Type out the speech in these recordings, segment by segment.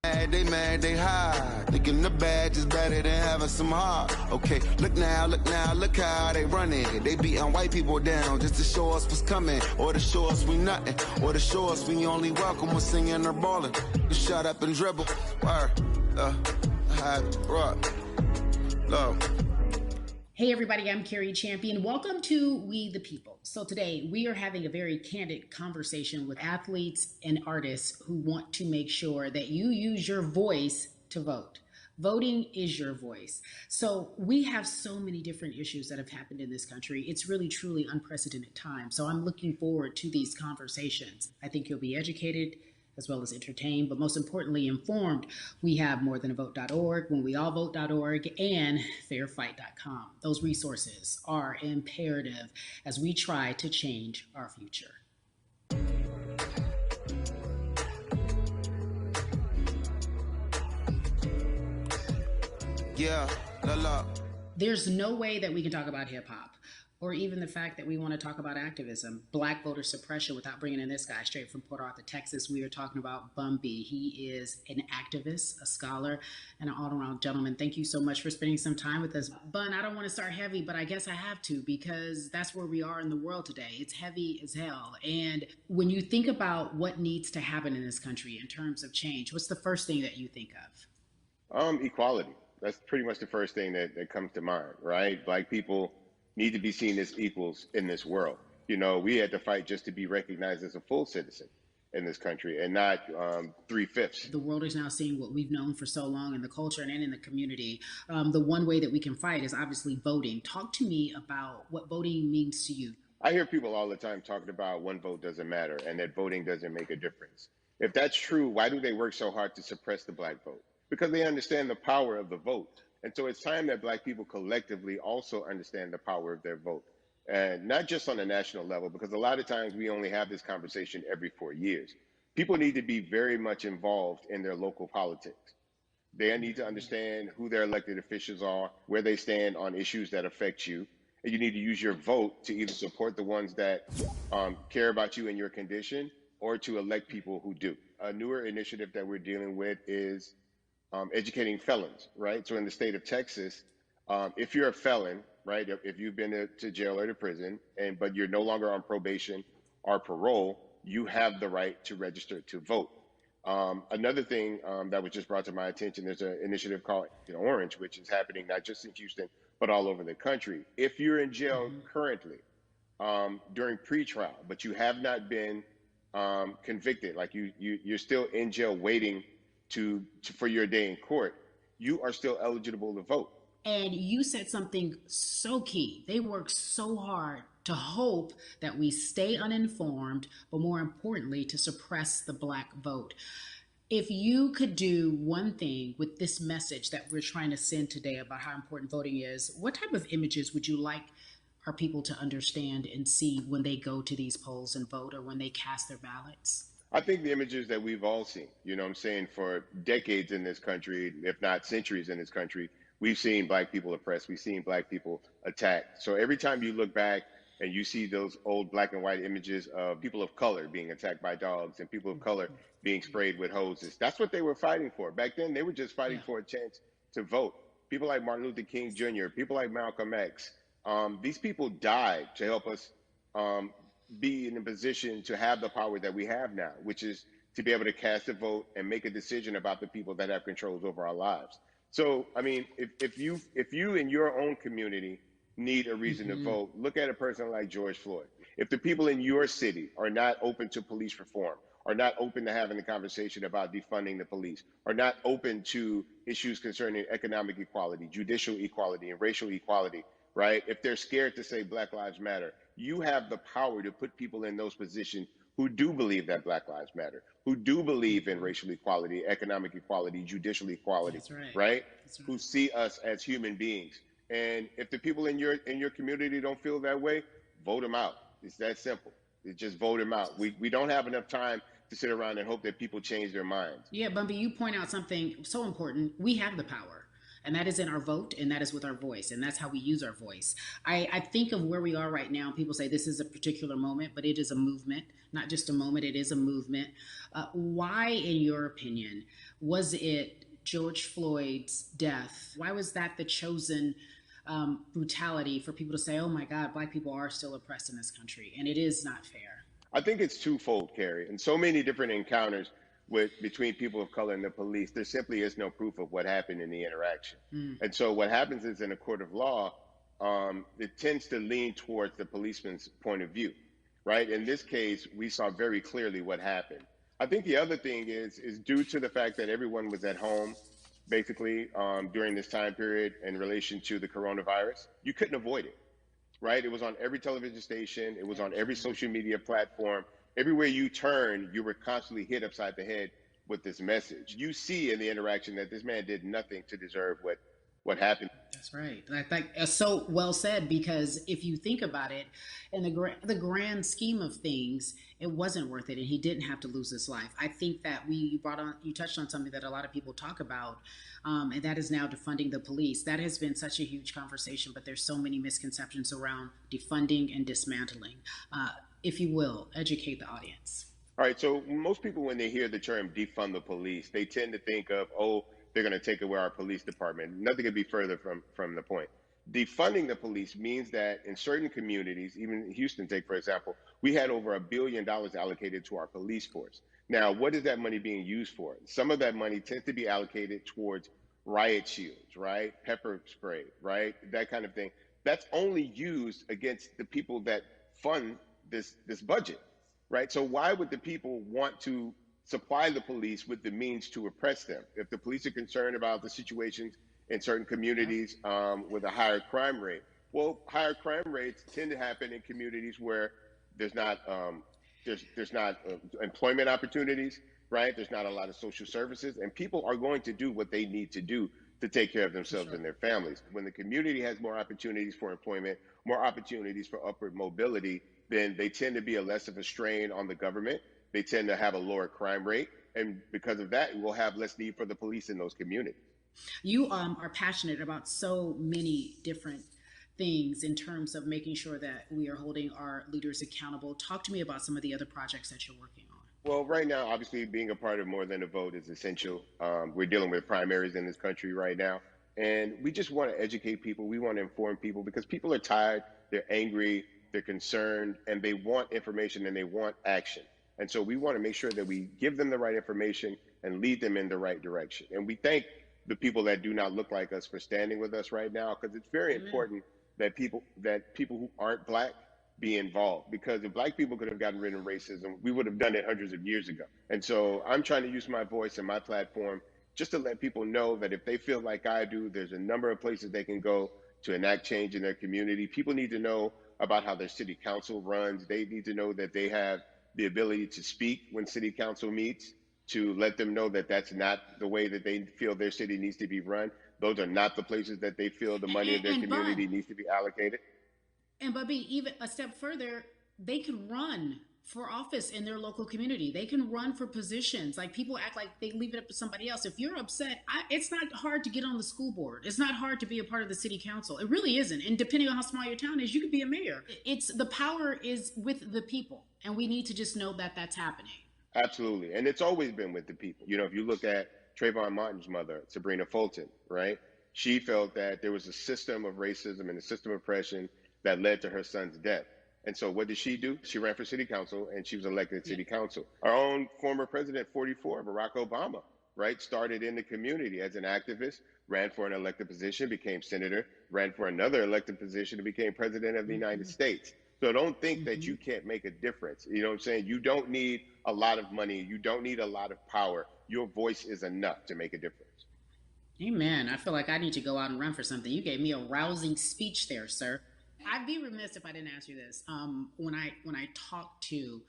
mad, they hide. Thinking the bad is better than having some heart. Okay, look now, look how they running. They beating white people down just to show us what's coming. Or to show us we nothing. Or to show us we only welcome when singing or balling. You shut up and dribble. Word. High rock. Love. Hey everybody, I'm Carrie Champion. Welcome to We the People. So today we are having a very candid conversation with athletes and artists who want to make sure that you use your voice to vote. Voting is your voice. So we have so many different issues that have happened in this country. It's really, truly unprecedented time. So I'm looking forward to these conversations. I think you'll be educated as well as entertained, but most importantly informed. We have morethanavote.org, whenweallvote.org, and fairfight.com. Those resources are imperative as we try to change our future. Yeah, la. There's no way that we can talk about hip hop or even the fact that we want to talk about activism, black voter suppression, without bringing in this guy straight from Port Arthur, Texas. We are talking about Bun B. He is an activist, a scholar, and an all-around gentleman. Thank you so much for spending some time with us. Bun, I don't want to start heavy, but I guess I have to because that's where we are in the world today. It's heavy as hell. And when you think about what needs to happen in this country in terms of change, what's the first thing that you think of? Equality. That's pretty much the first thing that comes to mind, right? Black people need to be seen as equals in this world. You know, we had to fight just to be recognized as a full citizen in this country and not 3/5. The world is now seeing what we've known for so long in the culture and in the community. The one way that we can fight is obviously voting. Talk to me about what voting means to you. I hear people all the time talking about one vote doesn't matter and that voting doesn't make a difference. If that's true, why do they work so hard to suppress the black vote? Because they understand the power of the vote. And so it's time that black people collectively also understand the power of their vote. And not just on a national level, because a lot of times we only have this conversation every 4 years. People need to be very much involved in their local politics. They need to understand who their elected officials are, where they stand on issues that affect you. And you need to use your vote to either support the ones that care about you and your condition, or to elect people who do. A newer initiative that we're dealing with is educating felons, right? So in the state of Texas, if you're a felon, right, if you've been to jail or to prison, but you're no longer on probation or parole, you have the right to register to vote. Another thing that was just brought to my attention, there's an initiative called Orange, which is happening not just in Houston, but all over the country. If you're in jail currently during pretrial, but you have not been convicted, like you're still in jail waiting for your day in court, you are still eligible to vote. And you said something so key. They work so hard to hope that we stay uninformed, but more importantly, to suppress the black vote. If you could do one thing with this message that we're trying to send today about how important voting is, what type of images would you like our people to understand and see when they go to these polls and vote or when they cast their ballots? I think the images that we've all seen, you know what I'm saying, for decades in this country, if not centuries in this country, we've seen black people oppressed. We've seen black people attacked. So every time you look back and you see those old black and white images of people of color being attacked by dogs and people of color being sprayed with hoses, that's what they were fighting for. Back then, they were just fighting for a chance to vote. People like Martin Luther King Jr., people like Malcolm X, these people died to help us be in a position to have the power that we have now, which is to be able to cast a vote and make a decision about the people that have controls over our lives. So, I mean, if you in your own community need a reason to vote, look at a person like George Floyd. If the people in your city are not open to police reform, are not open to having a conversation about defunding the police, are not open to issues concerning economic equality, judicial equality, and racial equality, right? If they're scared to say Black Lives Matter, you have the power to put people in those positions who do believe that Black Lives Matter, who do believe in racial equality, economic equality, judicial equality, right? Who see us as human beings. And if the people in your community don't feel that way, vote them out. It's that simple. It's just vote them out. We don't have enough time to sit around and hope that people change their minds. Yeah, Bumby, you point out something so important. We have the power. And that is in our vote, and that is with our voice, and that's how we use our voice. I think of where we are right now. People say this is a particular moment, but it is a movement, not just a moment, it is a movement. Why, in your opinion, was it George Floyd's death? Why was that the chosen brutality for people to say, oh my God, Black people are still oppressed in this country, and it is not fair? I think it's twofold, Carrie. In so many different encounters between people of color and the police, there simply is no proof of what happened in the interaction. And so what happens is in a court of law, it tends to lean towards the policeman's point of view, right? In this case, we saw very clearly what happened. I think the other thing is due to the fact that everyone was at home, basically, during this time period in relation to the coronavirus, you couldn't avoid it, right? It was on every television station. It was on every social media platform. Everywhere you turn, you were constantly hit upside the head with this message. You see in the interaction that this man did nothing to deserve what happened. That's right. That's so well said, because if you think about it, in the grand scheme of things, it wasn't worth it, and he didn't have to lose his life. I think that you touched on something that a lot of people talk about, and that is now defunding the police. That has been such a huge conversation, but there's so many misconceptions around defunding and dismantling. If you will, educate the audience. All right. So most people, when they hear the term defund the police, they tend to think of, oh, they're going to take away our police department. Nothing could be further from the point. Defunding the police means that in certain communities, even Houston, take for example, we had over $1 billion allocated to our police force. Now, what is that money being used for? Some of that money tends to be allocated towards riot shields, right? Pepper spray, right? That kind of thing. That's only used against the people that fund this budget, right? So why would the people want to supply the police with the means to oppress them? If the police are concerned about the situations in certain communities with a higher crime rate, well, higher crime rates tend to happen in communities where there's not employment opportunities, right? There's not a lot of social services, and people are going to do what they need to do to take care of themselves and their families. When the community has more opportunities for employment, more opportunities for upward mobility, then they tend to be less of a strain on the government. They tend to have a lower crime rate. And because of that, we'll have less need for the police in those communities. You are passionate about so many different things in terms of making sure that we are holding our leaders accountable. Talk to me about some of the other projects that you're working on. Well, right now, obviously, being a part of More Than a Vote is essential. We're dealing with primaries in this country right now. And we just want to educate people. We want to inform people because people are tired, they're angry, they're concerned, and they want information and they want action. And so we want to make sure that we give them the right information and lead them in the right direction. And we thank the people that do not look like us for standing with us right now, because it's very important that people who aren't Black be involved. Because if Black people could have gotten rid of racism, we would have done it hundreds of years ago. And so I'm trying to use my voice and my platform just to let people know that if they feel like I do, there's a number of places they can go to enact change in their community. People need to know about how their city council runs. They need to know that they have the ability to speak when city council meets, to let them know that that's not the way that they feel their city needs to be run. Those are not the places that they feel the money of their community needs to be allocated. And Bubby, even a step further, they can run for office in their local community. They can run for positions. Like, people act like they leave it up to somebody else. If you're upset, it's not hard to get on the school board. It's not hard to be a part of the city council. It really isn't. And depending on how small your town is, you could be a mayor. The power is with the people. And we need to just know that that's happening. Absolutely. And it's always been with the people. You know, if you look at Trayvon Martin's mother, Sabrina Fulton, right? She felt that there was a system of racism and a system of oppression that led to her son's death. And so what did she do? She ran for city council and she was elected to city council. Our own former president, 44, Barack Obama, right, started in the community as an activist, ran for an elected position, became senator, ran for another elected position and became president of the United States. So don't think that you can't make a difference. You know what I'm saying? You don't need a lot of money. You don't need a lot of power. Your voice is enough to make a difference. Amen. I feel like I need to go out and run for something. You gave me a rousing speech there, sir. I'd be remiss if I didn't ask you this. When I talk to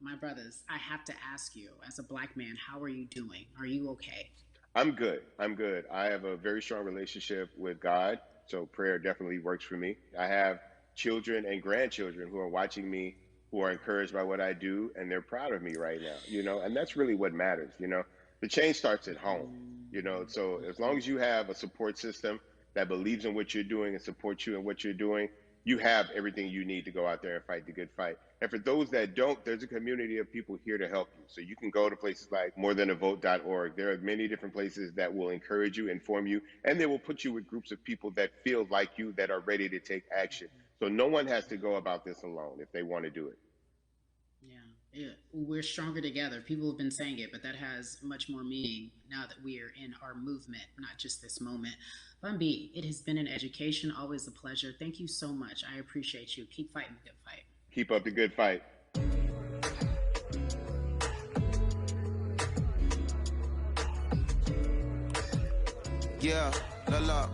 my brothers, I have to ask you, as a Black man, how are you doing? Are you okay? I'm good. I have a very strong relationship with God, so prayer definitely works for me. I have children and grandchildren who are watching me, who are encouraged by what I do, and they're proud of me right now, you know, and that's really what matters, you know. The change starts at home, you know. So as long as you have a support system that believes in what you're doing and supports you in what you're doing, you have everything you need to go out there and fight the good fight. And for those that don't, there's a community of people here to help you. So you can go to places like morethanavote.org. There are many different places that will encourage you, inform you, and they will put you with groups of people that feel like you, that are ready to take action. So no one has to go about this alone if they want to do it. Yeah, we're stronger together. People have been saying it, but that has much more meaning now that we are in our movement, not just this moment. Bumby, it has been an education, always a pleasure. Thank you so much. I appreciate you. Keep fighting the good fight. Keep up the good fight. Yeah, la.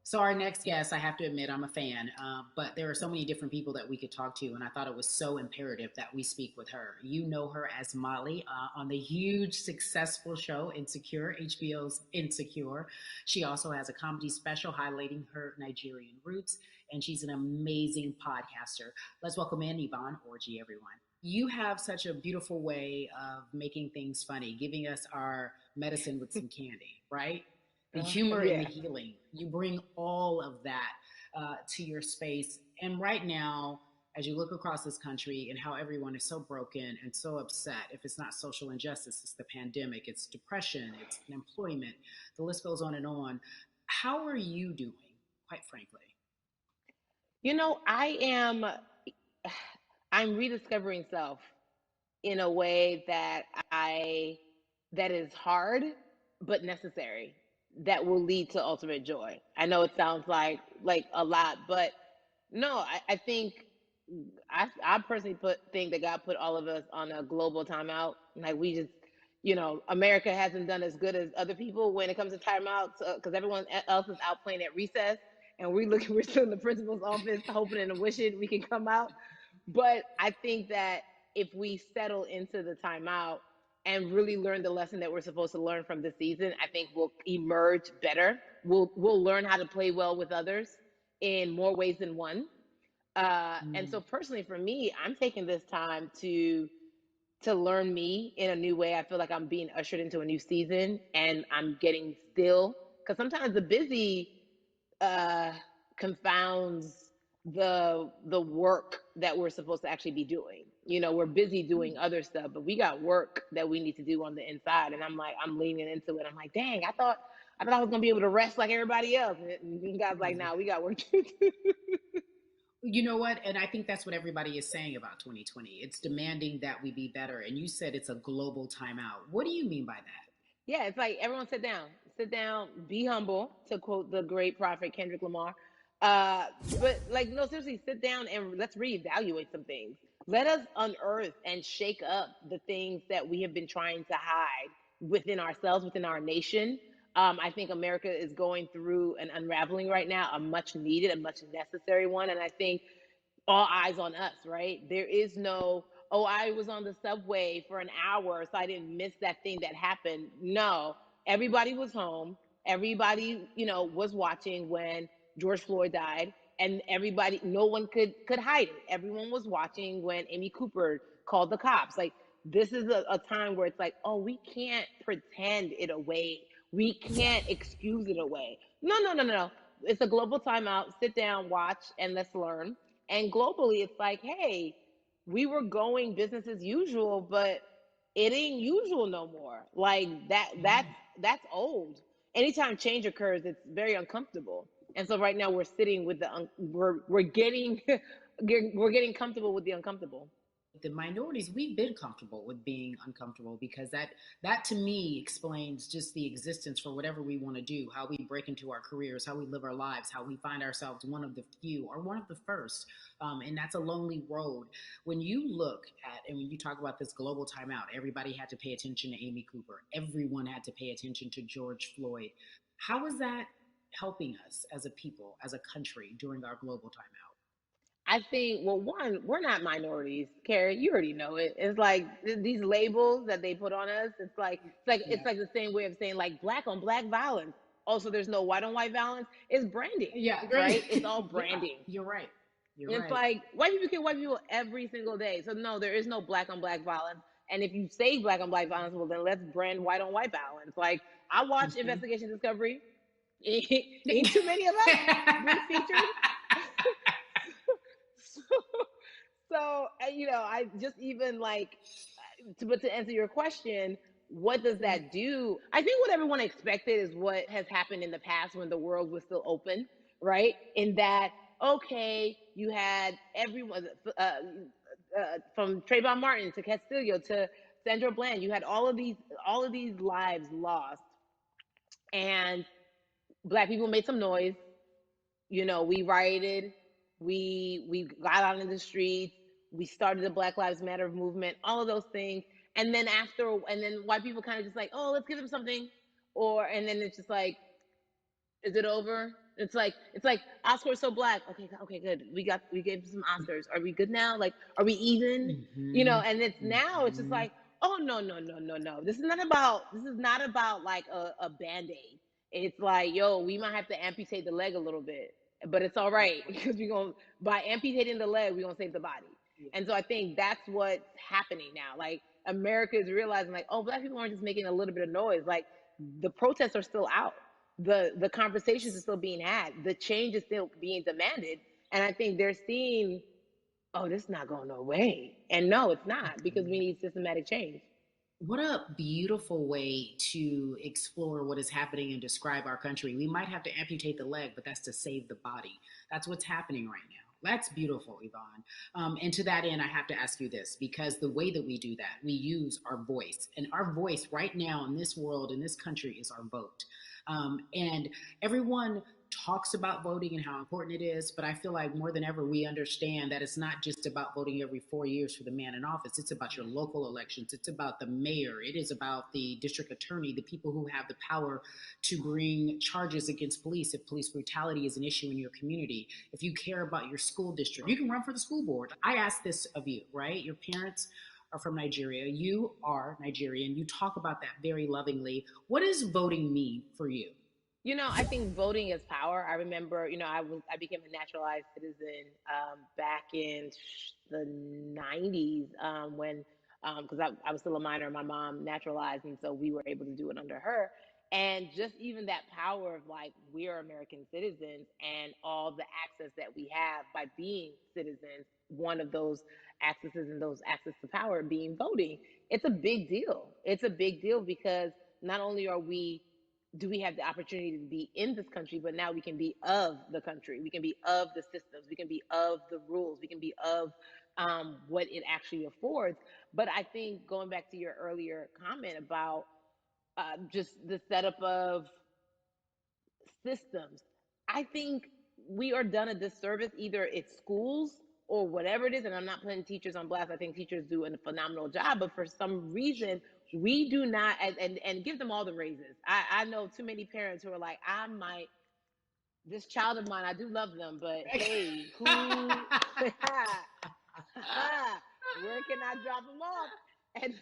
So our next guest, I have to admit, I'm a fan, but there are so many different people that we could talk to, and I thought it was so imperative that we speak with her. You know her as Molly on the huge, successful show Insecure, HBO's Insecure. She also has a comedy special highlighting her Nigerian roots, and she's an amazing podcaster. Let's welcome in Yvonne Orji, everyone. You have such a beautiful way of making things funny, giving us our medicine with some candy, right? The humor and the healing. You bring all of that to your space. And right now, as you look across this country and how everyone is so broken and so upset, if it's not social injustice, it's the pandemic, it's depression, it's unemployment, the list goes on and on. How are you doing, quite frankly? You know, I'm rediscovering self in a way that is hard, but necessary, that will lead to ultimate joy. I know it sounds like a lot, but no, I think I personally think that God put all of us on a global timeout. Like we just, America hasn't done as good as other people when it comes to timeouts because everyone else is out playing at recess, and we're still in the principal's office hoping and wishing we can come out. But I think that if we settle into the timeout and really learn the lesson that we're supposed to learn from this season, I think we'll emerge better. We'll learn how to play well with others in more ways than one. And so personally for me, I'm taking this time to learn me in a new way. I feel like I'm being ushered into a new season, and I'm getting still, because sometimes the busy confounds the work that we're supposed to actually be doing. We're busy doing other stuff, but we got work that we need to do on the inside. And I'm leaning into it. I'm like, dang, I thought I was gonna be able to rest like everybody else. And God's like, nah, we got work to do. You know what? And I think that's what everybody is saying about 2020. It's demanding that we be better. And you said it's a global timeout. What do you mean by that? Yeah, it's like everyone sit down, be humble, to quote the great prophet Kendrick Lamar. But no, seriously, sit down and let's reevaluate some things. Let us unearth and shake up the things that we have been trying to hide within ourselves, within our nation. I think America is going through an unraveling right now, a much needed, a much necessary one. And I think all eyes on us, right? There is no, oh, I was on the subway for an hour, so I didn't miss that thing that happened. No, everybody was home. Everybody, was watching when George Floyd died, and everybody, no one could hide it. Everyone was watching when Amy Cooper called the cops. Like, this is a time where it's like, oh, we can't pretend it away. We can't excuse it away. No. It's a global timeout. Sit down, watch, and let's learn. And globally, it's like, hey, we were going business as usual, but it ain't usual no more. Like that's old. Anytime change occurs, it's very uncomfortable. And so right now we're sitting with we're getting we're getting comfortable with the uncomfortable. The minorities, we've been comfortable with being uncomfortable, because that to me explains just the existence for whatever we want to do, how we break into our careers, how we live our lives, how we find ourselves one of the few or one of the first. And that's a lonely road. When you look at, and when you talk about this global timeout, everybody had to pay attention to Amy Cooper. Everyone had to pay attention to George Floyd. How is that helping us as a people, as a country, during our global timeout? I think, well, one, we're not minorities, Carrie. You already know it. It's like these labels that they put on us. It's like the same way of saying like black on black violence. Also, there's no white on white violence. It's branding. Yeah, right. It's all branding. Yeah, you're right. It's like white people kill white people every single day. So no, there is no black on black violence. And if you say black on black violence, well, then let's brand white on white violence. Like, I watch Investigation Discovery. Ain't too many of us being featured. So, I just even like, but to answer your question, what does that do? I think what everyone expected is what has happened in the past when the world was still open, right? In that, okay, you had everyone from Trayvon Martin to Castillo to Sandra Bland. You had all of these lives lost, and black people made some noise. We rioted, we got out in the streets, we started the Black Lives Matter movement, all of those things. And then white people kind of just like, oh, let's give them something. And then it's just like, is it over? It's like Oscar is so black. Okay, good. We gave some Oscars. Are we good now? Like, are we even? And it's now it's just like, oh no. This is not about like a band-aid. It's like, yo, we might have to amputate the leg a little bit, but it's all right because by amputating the leg, we're gonna save the body. And so I think that's what's happening now. Like, America is realizing, like, oh, black people aren't just making a little bit of noise. Like, the protests are still out. The conversations are still being had. The change is still being demanded. And I think they're seeing, oh, this is not going no way. And no, it's not, because we need systematic change. What a beautiful way to explore what is happening and describe our country. We might have to amputate the leg, but that's to save the body. That's what's happening right now. That's beautiful, Yvonne. And to that end, I have to ask you this, because the way that we do that, we use our voice. And our voice right now in this world, in this country, is our vote. And everyone talks about voting and how important it is, but I feel like more than ever we understand that it's not just about voting every 4 years for the man in office. It's about your local elections. It's about the mayor. It is about the district attorney, the people who have the power to bring charges against police if police brutality is an issue in your community. If you care about your school district, you can run for the school board. I ask this of you, right? Your parents are from Nigeria. You are Nigerian. You talk about that very lovingly. What does voting mean for you? I think voting is power. I remember, I became a naturalized citizen back in the 90s when, because I was still a minor, my mom naturalized, and so we were able to do it under her. And just even that power of, like, we are American citizens and all the access that we have by being citizens, one of those accesses and those access to power being voting, it's a big deal. It's a big deal because not only do we have the opportunity to be in this country, but now we can be of the country. We can be of the systems. We can be of the rules. We can be of what it actually affords. But I think, going back to your earlier comment about just the setup of systems, I think we are done a disservice, either it's schools or whatever it is. And I'm not putting teachers on blast. I think teachers do a phenomenal job, but for some reason, we do not, and give them all the raises. I know too many parents who are like, this child of mine, I do love them, but hey, where can I drop them off? And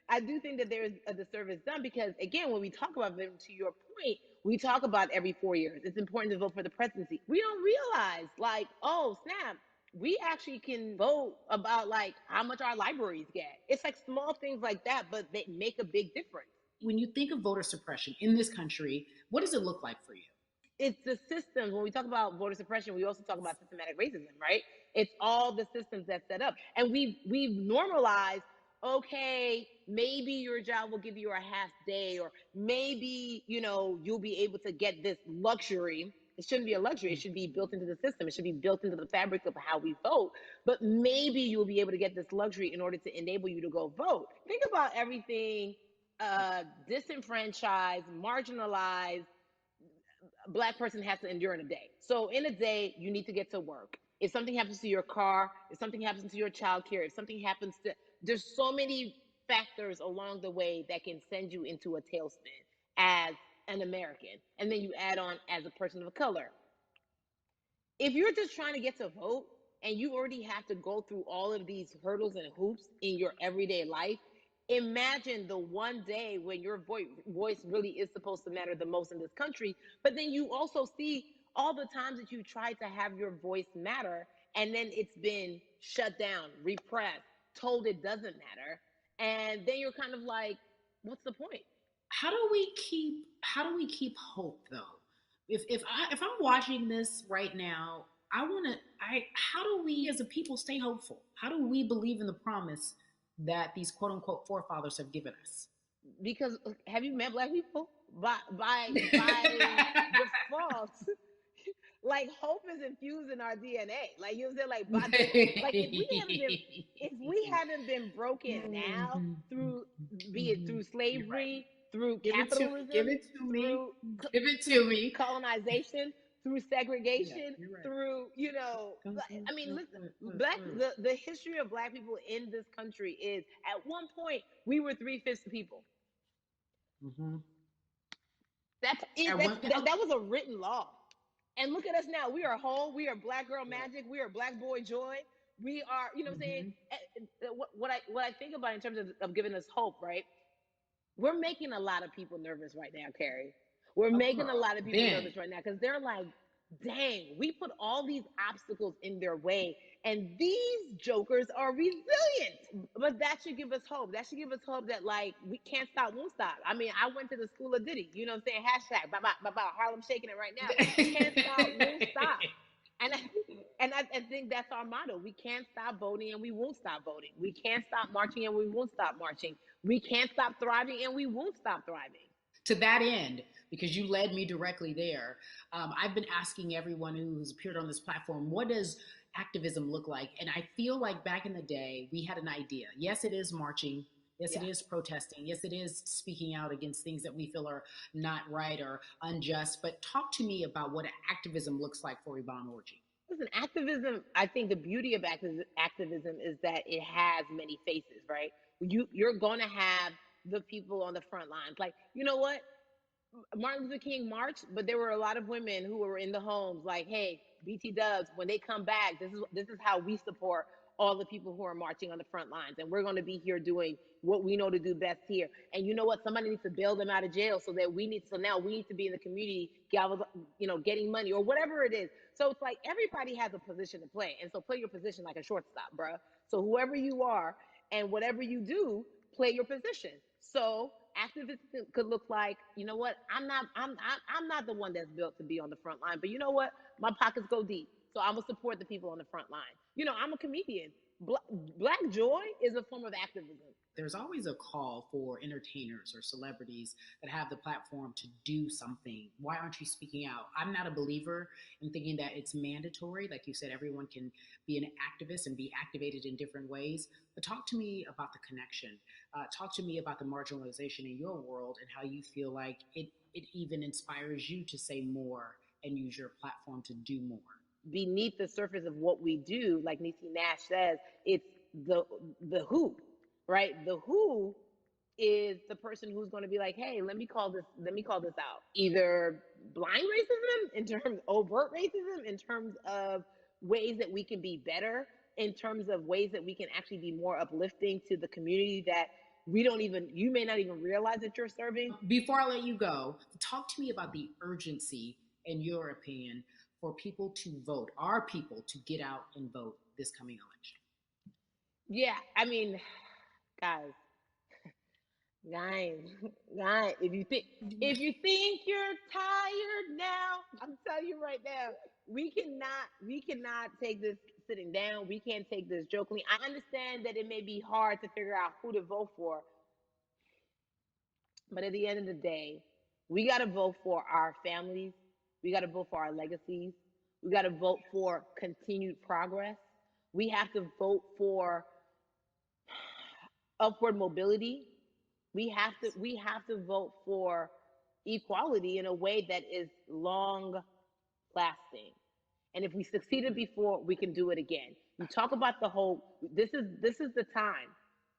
I do think that there is a disservice done because, again, when we talk about them, to your point, we talk about every 4 years. It's important to vote for the presidency. We don't realize, like, oh, snap, we actually can vote about, like, how much our libraries get. It's like small things like that, but they make a big difference. When you think of voter suppression in this country, what does it look like for you? It's the systems. When we talk about voter suppression, we also talk about systematic racism, right? It's all the systems that set up. And we've normalized, okay, maybe your job will give you a half day, or maybe, you'll be able to get this luxury. It shouldn't be a luxury. It should be built into the system. It should be built into the fabric of how we vote. But maybe you'll be able to get this luxury in order to enable you to go vote. Think about everything disenfranchised, marginalized Black person has to endure in a day. So in a day, you need to get to work. If something happens to your car, if something happens to your child care, if something happens to, there's so many factors along the way that can send you into a tailspin as an American. And then you add on as a person of color. If you're just trying to get to vote and you already have to go through all of these hurdles and hoops in your everyday life, imagine the one day when your voice really is supposed to matter the most in this country. But then you also see all the times that you tried to have your voice matter, and then it's been shut down, repressed, told it doesn't matter. And then you're kind of like, what's the point? How do we keep hope though? If I'm watching this right now, I how do we as a people stay hopeful? How do we believe in the promise that these quote unquote forefathers have given us? Because have you met black people? By default, like hope is infused in our DNA. Like you know what I'm saying? Like by like if we haven't been broken now through, be it through You're right. slavery, through Give capitalism, it to me. through Give it through to me. colonization, through Yeah, segregation, you're right. through I mean, listen, the history of black people in this country is at one point we were 3/5 people. Mm-hmm. That's it. At one, That was a written law. And look at us now. We are whole. We are black girl magic. We are black boy joy. We are, you know what I'm saying? What I think about in terms of giving us hope, right? We're making a lot of people nervous right now, Carrie. We're making a lot of people nervous right now because they're like, dang, we put all these obstacles in their way, and these jokers are resilient. But that should give us hope. That should give us hope that like we can't stop, won't stop. I mean, I went to the school of Diddy. You know what I'm saying? Hashtag, Harlem shaking it right now. Can't stop, won't stop. And I think that's our motto. We can't stop voting and we won't stop voting. We can't stop marching and we won't stop marching. We can't stop thriving and we won't stop thriving. To that end, because you led me directly there, I've been asking everyone who's appeared on this platform, what does activism look like? And I feel like back in the day, we had an idea. Yes, it is marching. Yes, it is protesting. Yes, it is speaking out against things that we feel are not right or unjust. But talk to me about what activism looks like for Yvonne Orji. Listen, activism, I think the beauty of activism is that it has many faces, right? You're going to have the people on the front lines. Like, you know what? Martin Luther King marched, but there were a lot of women who were in the homes like, hey, BT Dubs, when they come back, this is how we support all the people who are marching on the front lines. And we're going to be here doing what we know to do best here. And you know what? Somebody needs to bail them out of jail so now we need to be in the community, getting money or whatever it is. So it's like everybody has a position to play. And so play your position like a shortstop, bruh. So whoever you are and whatever you do, play your position. So activism could look like, you know what? I'm not the one that's built to be on the front line, but you know what? My pockets go deep, so I'm gonna support the people on the front line. I'm a comedian. Black joy is a form of activism. There's always a call for entertainers or celebrities that have the platform to do something. Why aren't you speaking out? I'm not a believer in thinking that it's mandatory. Like you said, everyone can be an activist and be activated in different ways. But talk to me about the connection. Talk to me about the marginalization in your world and how you feel like it even inspires you to say more and use your platform to do more. Beneath the surface of what we do, like Niecy Nash says, it's the who, right? The who is the person who's going to be like, hey, let me call this out. Either blind racism in terms of overt racism, in terms of ways that we can be better, in terms of ways that we can actually be more uplifting to the community that you may not even realize that you're serving. Before I let you go, talk to me about the urgency, in your opinion, for people to vote, our people to get out and vote this coming election. Yeah, I mean, guys, if you think you're tired now, I'm telling you right now, we cannot take this sitting down. We can't take this jokingly. I understand that it may be hard to figure out who to vote for, but at the end of the day, we got to vote for our families. We got to vote for our legacies. We got to vote for continued progress. We have to vote for upward mobility. We have to vote for equality in a way that is long lasting. And if we succeeded before, we can do it again. You talk about the hope. This is the time.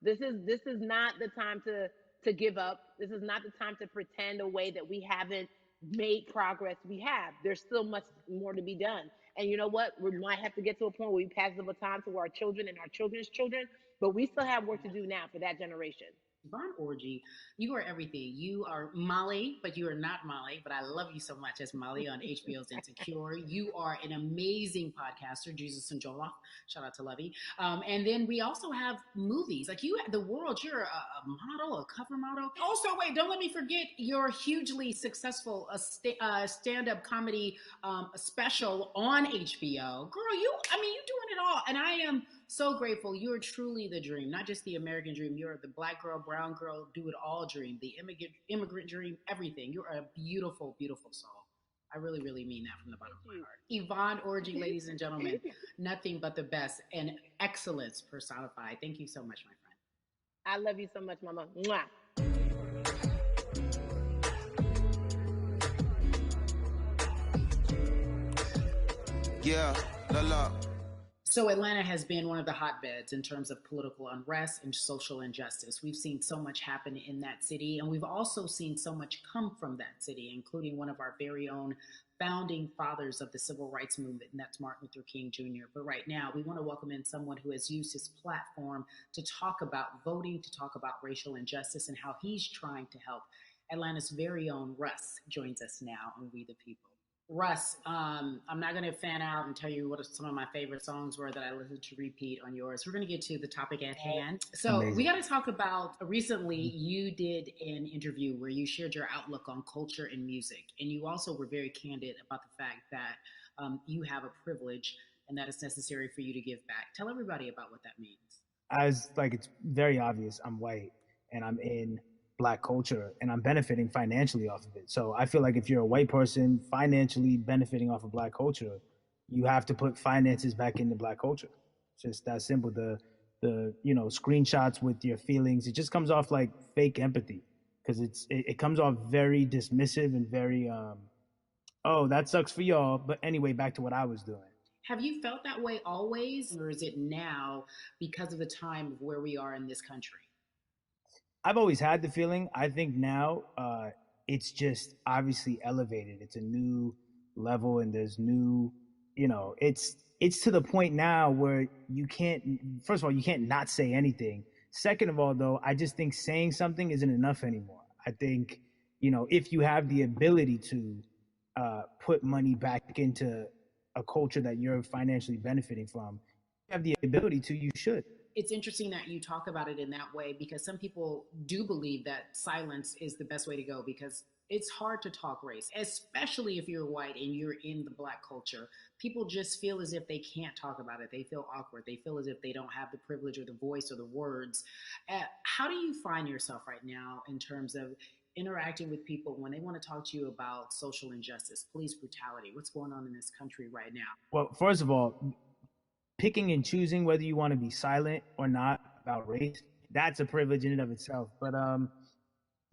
This is not the time to give up. This is not the time to pretend a way that we haven't made progress. We have. There's still much more to be done. And you know what? We might have to get to a point where we pass the baton to our children and our children's children, but we still have work to do now for that generation. Yvonne Orji, you are everything. You are Molly, but you are not Molly, but I love you so much as Molly on HBO's Insecure. You are an amazing podcaster, Jesus and Joloff. Shout out to Lovey. And then we also have movies. Like you, The World, you're a model, a cover model. Also, wait, don't let me forget your hugely successful stand-up comedy special on HBO. Girl, you doing it all. And I am so grateful. You're truly the dream, not just the American dream. You're the black girl, brown girl, do it all dream, the immigrant dream, everything. You're a beautiful, beautiful soul. I really, really mean that from the bottom of my heart. Yvonne Orji, ladies and gentlemen, nothing but the best and excellence personified. Thank you so much, my friend. I love you so much, Mama. Mwah. Yeah, la. So Atlanta has been one of the hotbeds in terms of political unrest and social injustice. We've seen so much happen in that city, and we've also seen so much come from that city, including one of our very own founding fathers of the civil rights movement, and that's Martin Luther King Jr. But right now, we want to welcome in someone who has used his platform to talk about voting, to talk about racial injustice, and how he's trying to help. Atlanta's very own Russ joins us now on We the People. Russ, I'm not going to fan out and tell you what some of my favorite songs were that I listened to repeat on yours. We're going to get to the topic at hand. So Amazing. We got to talk about, recently you did an interview where you shared your outlook on culture and music. And you also were very candid about the fact that you have a privilege and that it's necessary for you to give back. Tell everybody about what that means. It's very obvious. I'm white and I'm in Black culture and I'm benefiting financially off of it. So I feel like if you're a white person financially benefiting off of Black culture, you have to put finances back into Black culture. It's just that simple. The screenshots with your feelings, it just comes off like fake empathy because it comes off very dismissive and very oh, that sucks for y'all, but anyway, back to what I was doing. Have you felt that way always, or is it now because of the time of where we are in this country? I've always had the feeling. I think now it's just obviously elevated. It's a new level and there's new, it's to the point now where you can't, first of all, you can't not say anything. Second of all, though, I just think saying something isn't enough anymore. I think, if you have the ability to put money back into a culture that you're financially benefiting from, you have the ability to, you should. It's interesting that you talk about it in that way because some people do believe that silence is the best way to go because it's hard to talk race, especially if you're white and you're in the Black culture. People just feel as if they can't talk about it. They feel awkward. They feel as if they don't have the privilege or the voice or the words. How do you find yourself right now in terms of interacting with people when they want to talk to you about social injustice, police brutality? What's going on in this country right now? Well, first of all, picking and choosing whether you want to be silent or not about race, that's a privilege in and of itself. But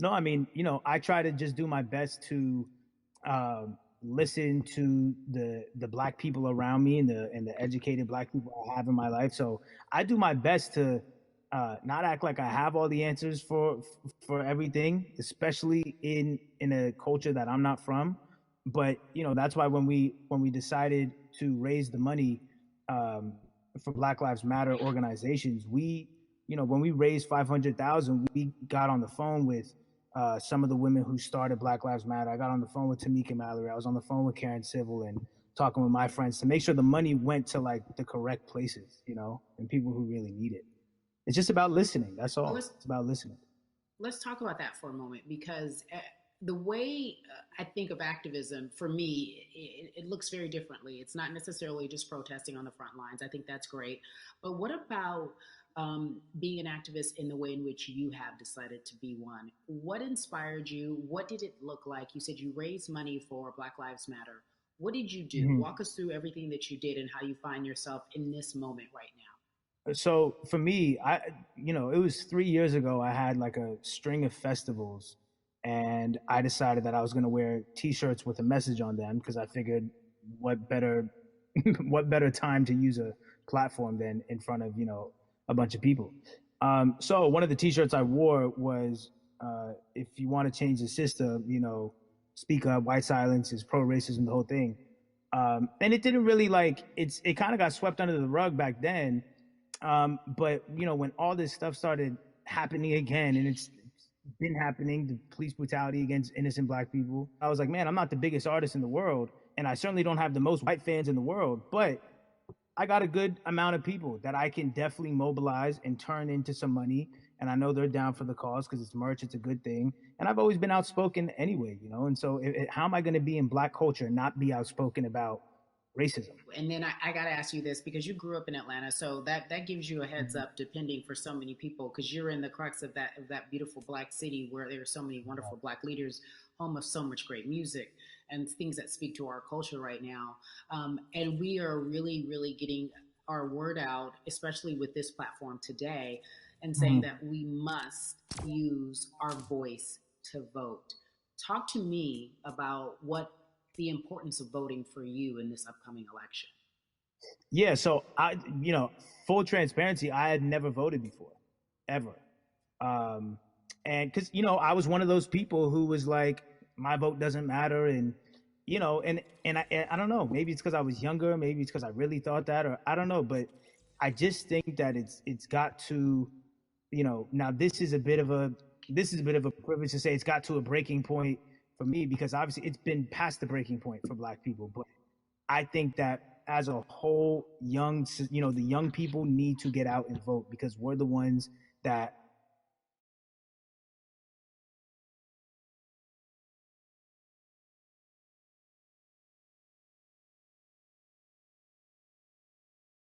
no, I mean, I try to just do my best to listen to the Black people around me and the educated Black people I have in my life. So I do my best to not act like I have all the answers for everything, especially in a culture that I'm not from. But that's why when we decided to raise the money for Black Lives Matter organizations, when we raised $500,000, we got on the phone with some of the women who started Black Lives Matter. I got on the phone with Tamika Mallory. I was on the phone with Karen Civil and talking with my friends to make sure the money went to like the correct places, and people who really need it. It's just about listening. That's all. It's about listening. Let's talk about that for a moment because the way I think of activism, for me, it looks very differently. It's not necessarily just protesting on the front lines. I think that's great. But what about being an activist in the way in which you have decided to be one? What inspired you? What did it look like? You said you raised money for Black Lives Matter. What did you do? Mm-hmm. Walk us through everything that you did and how you find yourself in this moment right now. So for me, it was 3 years ago, I had like a string of festivals. And I decided that I was going to wear T-shirts with a message on them because I figured what better time to use a platform than in front of, a bunch of people. So one of the T-shirts I wore was, if you want to change the system, speak up, white silence is pro-racism, the whole thing. And it didn't really it kind of got swept under the rug back then. But, when all this stuff started happening again, and it's been happening, the police brutality against innocent black people. I was like, man, I'm not the biggest artist in the world, and I certainly don't have the most white fans in the world, but I got a good amount of people that I can definitely mobilize and turn into some money. And I know they're down for the cause because it's merch, it's a good thing. And I've always been outspoken anyway, you know? And so how am I going to be in black culture and not be outspoken about racism? And then I got to ask you this, because you grew up in Atlanta, so that gives you a heads up, depending for so many people, because you're in the crux of that beautiful black city where there are so many wonderful black leaders, home of so much great music and things that speak to our culture right now. And we are really, really getting our word out, especially with this platform today, and saying that we must use our voice to vote. Talk to me about what the importance of voting for you in this upcoming election. Yeah, so I, full transparency, I had never voted before, ever. And because, I was one of those people who was like, my vote doesn't matter. And, and I don't know, maybe it's because I was younger, maybe it's because I really thought that, or I don't know, but I just think that it's got to, now this is a bit of a privilege to say it's got to a breaking point for me, because obviously it's been past the breaking point for black people. But I think that as a whole, the young people need to get out and vote, because we're the ones that